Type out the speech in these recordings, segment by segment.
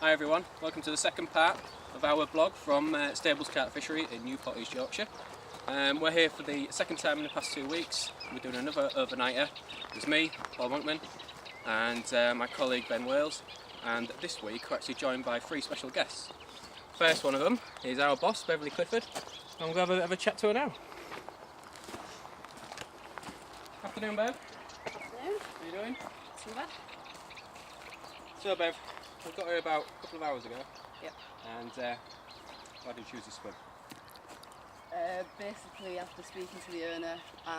Hi everyone, welcome to the second part of our blog from Stables Carp Fishery in Newport, East Yorkshire. We're here for the second time in the past 2 weeks. We're doing another overnighter. It's me, Paul Monkman, and my colleague Ben Wales, and this week we're actually joined by 3 special guests. First one of them is our boss, Beverly Clifford, and we'll have a chat to her now. Afternoon, Bev. Afternoon. How are you doing? Not bad. So Bev, we got here about a couple of hours ago. Yep. And why did you choose to swim? Basically, after speaking to the owner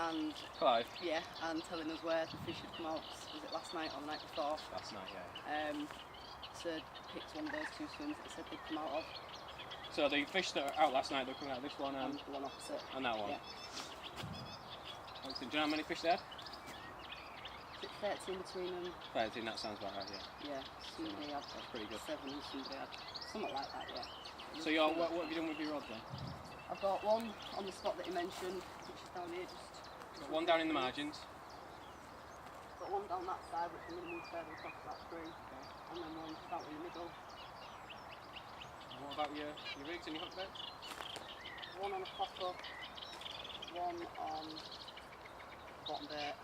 and Clive? yeah, and telling us where the fish had come out, was it last night or the night before? Last night, yeah. So picked one of those 2 swims that said they'd come out of. So the fish that are out last night, they're coming out of this one and the one opposite. And that one? Yeah. Excellent. Do you know how many fish they had? Is it 13 between them? 13, that sounds about right, yeah. Yeah, somebody had That's pretty good. 7 and somebody had something like that, yeah. So what have you done with your rods then? I've got one on the spot that you mentioned, which is down here just... Got one down in the margins. Got one down that side, which I'm going to move further across that tree. Okay. And then one out in the middle. And what about your rigs and your hook beds? One on a pop-up, one on bottom bait.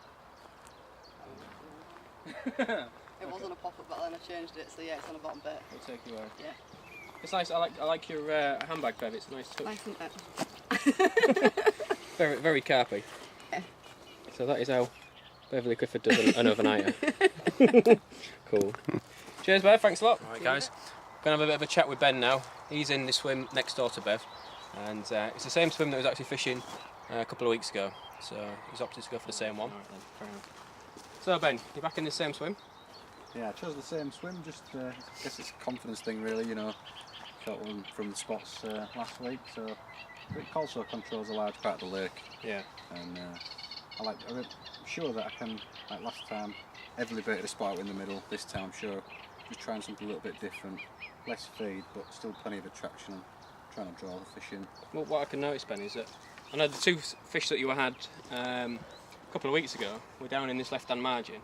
It was on a pop-up, but then I changed it, so yeah, it's on a bottom bait. It'll take you away. Yeah. It's nice. I like your handbag, Bev. It's a nice touch. Nice, isn't it? Very, very carpy. Yeah. So that is how Beverly Clifford does an overnighter. Cool. Cheers, Bev. Thanks a lot. All right, guys. Gonna have a bit of a chat with Ben now. He's in the swim next door to Bev, and it's the same swim that was actually fishing a couple of weeks ago. So he's opted to go for the same one. All right, then. Fair enough. So Ben, you're back in the same swim? Yeah, I chose the same swim, just I guess it's a confidence thing really, you know. Shot one from the spots last week, so it also controls a large part of the lake. Yeah. And I'm sure that I can, like last time, heavily baited a spot out in the middle. This time I'm sure just trying something a little bit different. Less feed, but still plenty of attraction and trying to draw the fish in. Well, what I can notice, Ben, is that I know the 2 fish that you had a couple of weeks ago were down in this left-hand margin.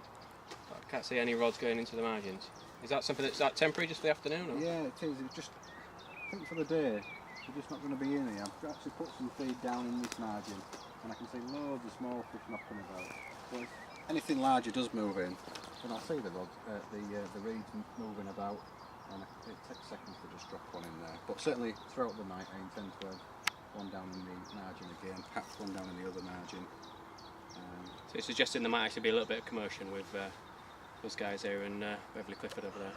But I can't see any rods going into the margins. Is that something that's temporary, just for the afternoon? Or? Yeah, it is. It's just, I think for the day, they're just not going to be in here. I've actually put some feed down in this margin, and I can see loads of small fish knocking about. So if anything larger does move in, then I'll see the reeds moving about, and it takes seconds to just drop one in there. But certainly throughout the night, I intend to have one down in the margin again, perhaps one down in the other margin. So you're suggesting there might actually be a little bit of commotion with those guys here and Beverly Clifford over there?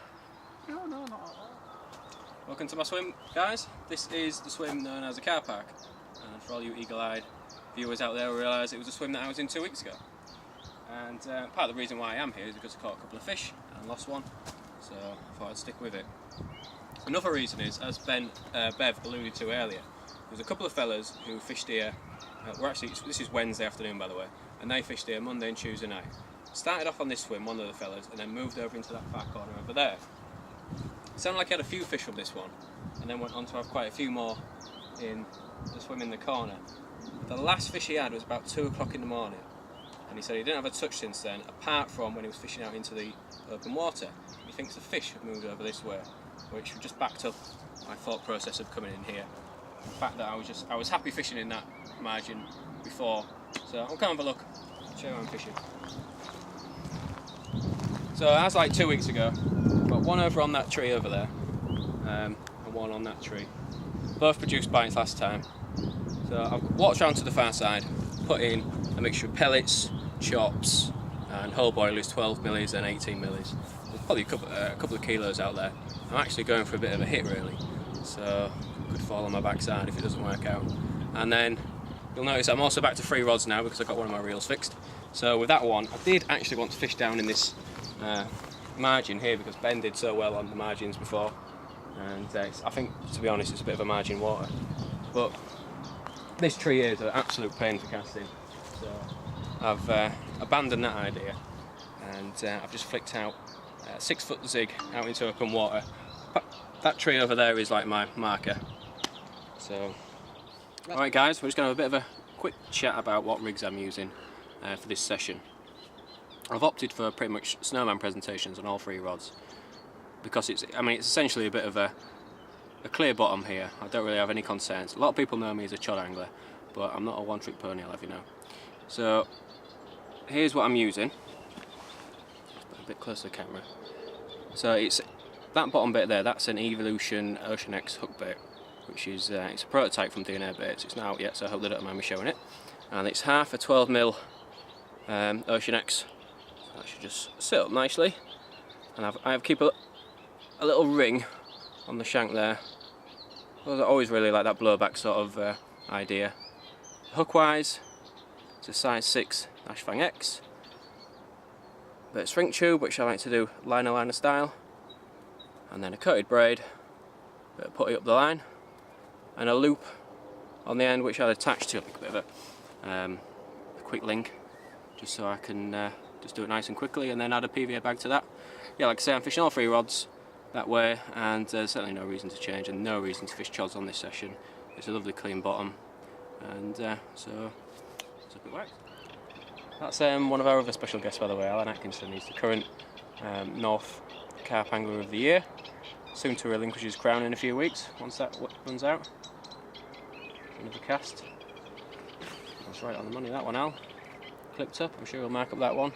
No, not at all. Welcome to my swim, guys. This is the swim known as a car park. And for all you eagle-eyed viewers out there, will realise it was a swim that I was in 2 weeks ago. And part of the reason why I am here is because I caught a couple of fish and lost one, so I thought I'd stick with it. Another reason is, as Bev alluded to earlier, there's a couple of fellas who fished here. This is Wednesday afternoon, by the way, and they fished here Monday and Tuesday night. Started off on this swim, one of the fellas, and then moved over into that far corner over there. It sounded like he had a few fish from this one, and then went on to have quite a few more in the swim in the corner. The last fish he had was about 2 o'clock in the morning, and he said he didn't have a touch since then, apart from when he was fishing out into the open water. He thinks the fish have moved over this way, which just backed up my thought process of coming in here. The fact that I was happy fishing in that margin before, so I'll come have a look, show you how I'm fishing. So as like 2 weeks ago, got one over on that tree over there, and one on that tree. Both produced bites last time. So I've walked around to the far side, put in a mixture of pellets, chops, and whole boilers, 12 millis and 18 millis. There's probably a couple of kilos out there. I'm actually going for a bit of a hit really, so could fall on my backside if it doesn't work out. And then you'll notice I'm also back to 3 rods now because I've got one of my reels fixed. So with that one, I did actually want to fish down in this margin here because Ben did so well on the margins before, and I think, to be honest, it's a bit of a margin water. But this tree here is an absolute pain for casting, so I've abandoned that idea, and I've just flicked out a 6-foot zig out into open water. That tree over there is like my marker. So, alright guys, we're just going to have a bit of a quick chat about what rigs I'm using for this session. I've opted for pretty much snowman presentations on all 3 rods. because it's essentially a bit of a clear bottom here. I don't really have any concerns. A lot of people know me as a chod angler, but I'm not a one-trick pony, I'll have you know. So here's what I'm using. A bit closer to the camera. So it's that bottom bit there. That's an Evolution Ocean X hook bait, which is it's a prototype from DNA Baits. It's not out yet, so I hope they don't mind me showing it. And it's half a 12mm Ocean X. So that should just sit up nicely. And I have keep a little ring on the shank there. I always really like that blowback sort of idea. Hook wise, it's a size 6 Fang X. Bit of string tube, which I like to do liner style, and then a coated braid, bit of putty up the line, and a loop on the end, which I'll attach to a bit of a quick link, just so I can just do it nice and quickly, and then add a PVA bag to that. Yeah, like I say, I'm fishing all 3 rods that way, and there's certainly no reason to change, and no reason to fish chods on this session. It's a lovely clean bottom, and so it's a bit wet. That's one of our other special guests, by the way, Alan Atkinson. He's the current North Carp Angler of the Year, soon to relinquish his crown in a few weeks, once that runs out. Another cast. That's right on the money, that one, Al. Clipped up, I'm sure he'll mark up that one.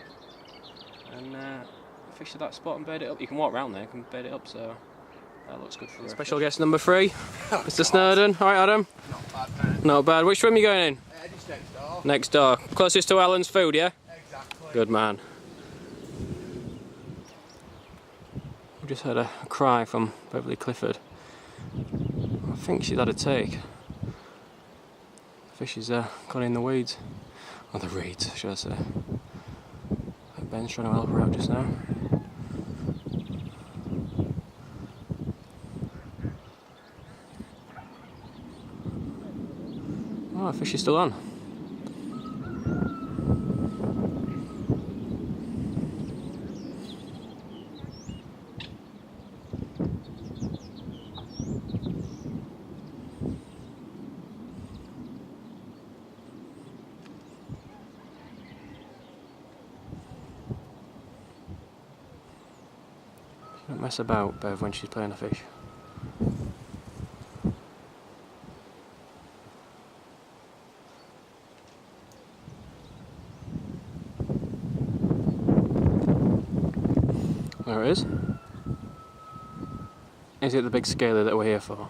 And fish to that spot and bait it up. You can walk around there, you can bait it up, so that looks good for special guest number 3, Mr. Snowden. Alright, Adam? Not bad, man. Not bad. Which room are you going in? Just next door. Next door. Closest to Alan's food, yeah? Exactly. Good man. We just heard a cry from Beverly Clifford. I think she's had a take. The fish has gone in the weeds. Or the reeds, should I say. Ben's trying to help her out just now. Oh, the fish is still on. Don't mess about, Bev, when she's playing a fish. There it is. Is it the big scaly that we're here for?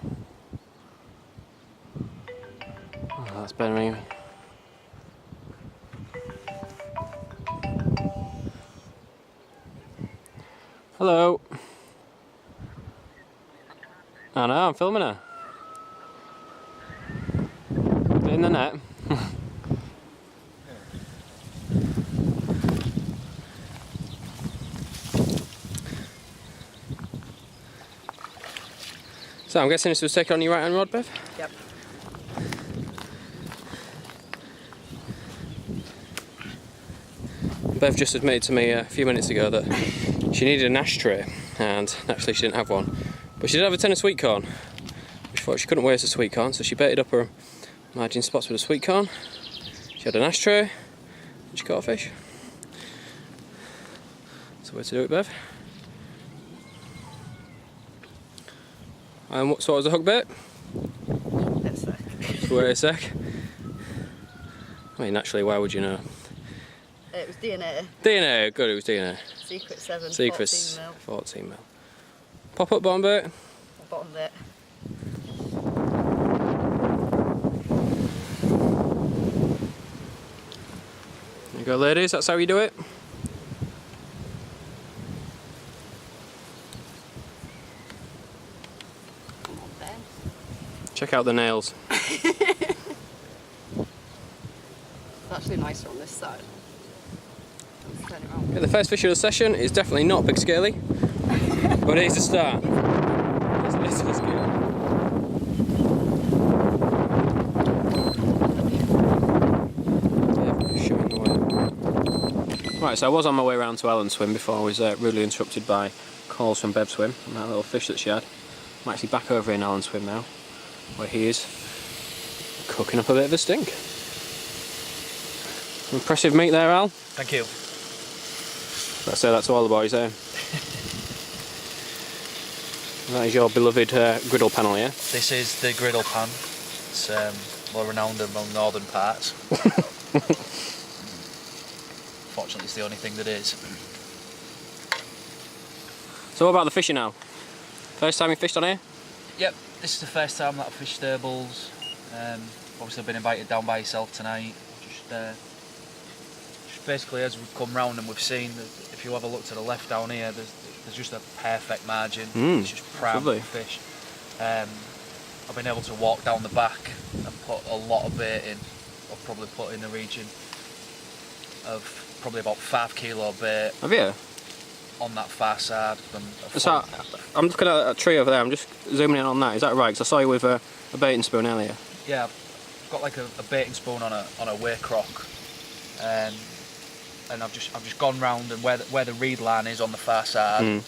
Oh, that's better. Hello. I know, I'm filming her. In the net. So I'm guessing this was taken on your right hand rod, Bev? Yep. Bev just admitted to me a few minutes ago that she needed an ashtray, and actually she didn't have one. But she did have a tin of sweet corn. She thought she couldn't waste a sweet corn, so she baited up her margin spots with a sweet corn. She had an ashtray, and she caught a fish. That's the way to do it, Bev. And what sort was the hook bait? Let's sec. Just wait a sec. I mean, naturally, why would you know? It was DNA. DNA, good, it was DNA. Secret 7, Secrets, 14 mil. 14 mil. Pop up bottom bait. Bottom bit. There you go, ladies, that's how you do it. Come on, Ben. Check out the nails. It's actually nicer on this side. Let's turn it around. Yeah, the first fish of the session is definitely not Big Scaly, but it is a start. It's a little scaly. Yeah, showing the way. Right, so I was on my way around to Ellen's swim before I was rudely interrupted by calls from Bev's swim and that little fish that she had. I'm actually back over in Ellen's swim now, where he is cooking up a bit of a stink. Impressive meat there, Al. Thank you. Let's say that to all the boys, eh? That is your beloved griddle panel, yeah? This is the griddle pan. It's more renowned among northern parts. Fortunately, it's the only thing that is. So what about the fishing now? First time you fished on here? Yep, this is the first time that I've fished Stables. Obviously I've been invited down by yourself tonight. Just basically as we've come round and we've seen that if you have a look to the left down here, there's just a perfect margin. It's just prime fish. I've been able to walk down the back and put a lot of bait in. I've probably put in the region of probably about 5 kilo bait. Have you? On that far side. So I'm looking at a tree over there, I'm just zooming in on that, is that right? Because I saw you with a baiting spoon earlier. Yeah, I've got like a baiting spoon on a waycrock, and I've just gone round, and where the reed line is on the far side,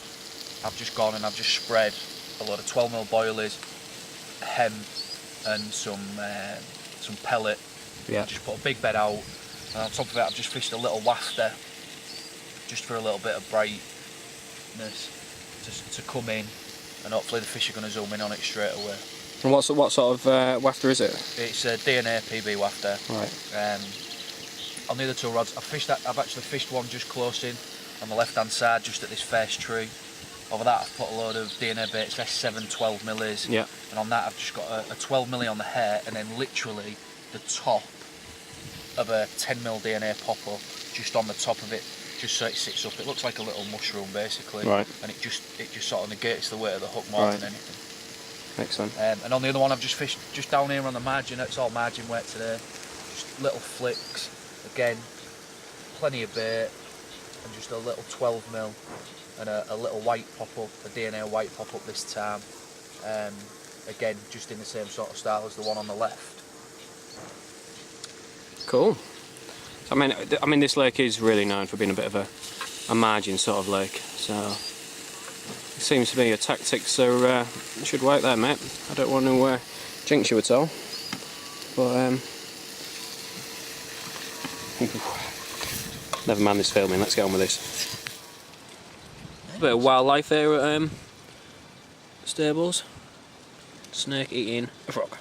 I've just gone and I've just spread a load of 12mm boilies, hem, and some pellet. Yeah. I've just put a big bed out, and on top of it I've just fished a little wafter, just for a little bit of brightness to come in, and hopefully the fish are going to zoom in on it straight away. And what sort of wafter is it? It's a DNA PB wafter. Right. On the other two rods, I've actually fished one just close in on the left hand side, just at this first tree. Over that I've put a load of DNA baits, S7 12mm. Yeah. And on that I've just got a 12mm on the hair, and then literally the top of a 10mm DNA popper just on the top of it, just so it sits up. It looks like a little mushroom basically. Right. And it just sort of negates the weight of the hook more than anything. Excellent. And on the other one I've just fished just down here on the margin. It's all margin weight today. Just little flicks. Again, plenty of bait, and just a little 12mm and a little white pop-up, a DNA white pop-up this time. Again, just in the same sort of style as the one on the left. Cool. So, I mean, this lake is really known for being a bit of a margin sort of lake. So it seems to be your tactics so should work there, mate. I don't want to jinx you at all, but never mind this filming. Let's get on with this. A bit of wildlife here at Stables. Snake eating a frog.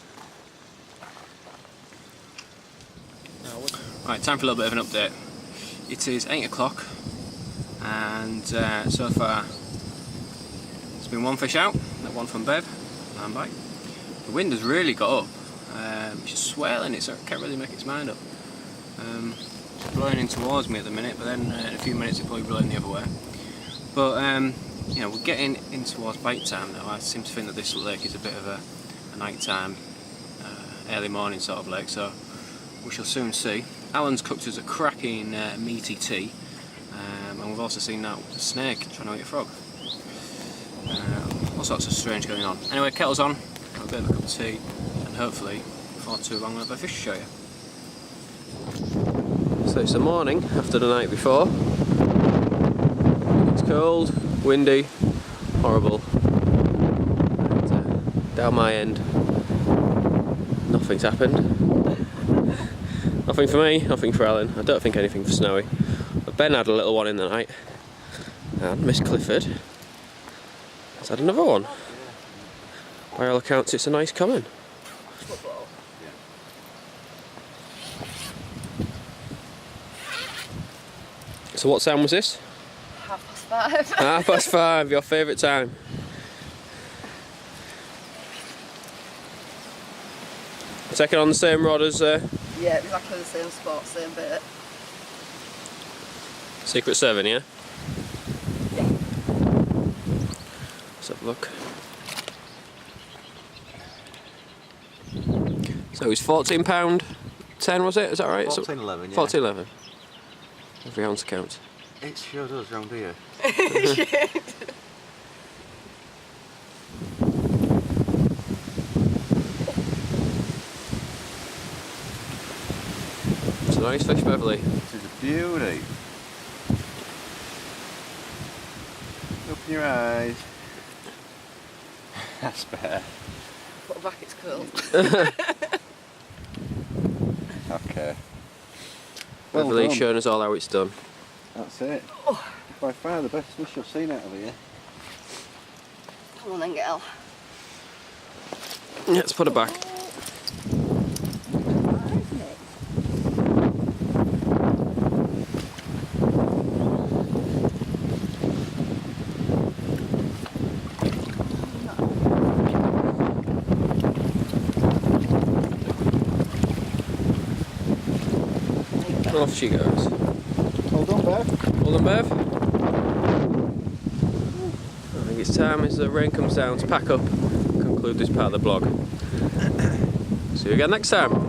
Right, time for a little bit of an update. It is 8 o'clock, and so far there's been one fish out, that one from Bev, land bite. The wind has really got up, it's just swelling it, so it can't really make its mind up. It's blowing in towards me at the minute, but then in a few minutes it'll probably blow in the other way. But you know, we're getting in towards bite time now. I seem to think that this lake is a bit of a night time, early morning sort of lake, so we shall soon see. Alan's cooked us a cracking meaty tea, and we've also seen that snake trying to eat a frog. All sorts of strange going on. Anyway, kettle's on, have a bit of a cup of tea, and hopefully before too long we'll have a fish to show you. So it's the morning after the night before. It's cold, windy, horrible. And, down my end, nothing's happened. Nothing for me, nothing for Alan. I don't think anything for Snowy. But Ben had a little one in the night, and Miss Clifford has had another one. By all accounts, it's a nice common. So what time was this? 5:30. 5:30, your favourite time. Taking on the same rod as Yeah, exactly the same spot, same bit. Secret 7, yeah? Yeah. Let's have a look. So it's £14.10, was it? Is that right? $14.11, yeah. $14.11. Every ounce counts. It sure does round here. It's a nice fish, Beverly. This is a beauty. Open your eyes. That's better. Put it back, it's cool. Okay. Beverly done. showing us all how it's done. That's it. By far the best fish I've seen out of here. Come on then, girl. Yeah, let's put her back. Off she goes. Hold on, Bev. Hold on, Bev. I think it's time as the rain comes down to pack up and conclude this part of the vlog. See you again next time.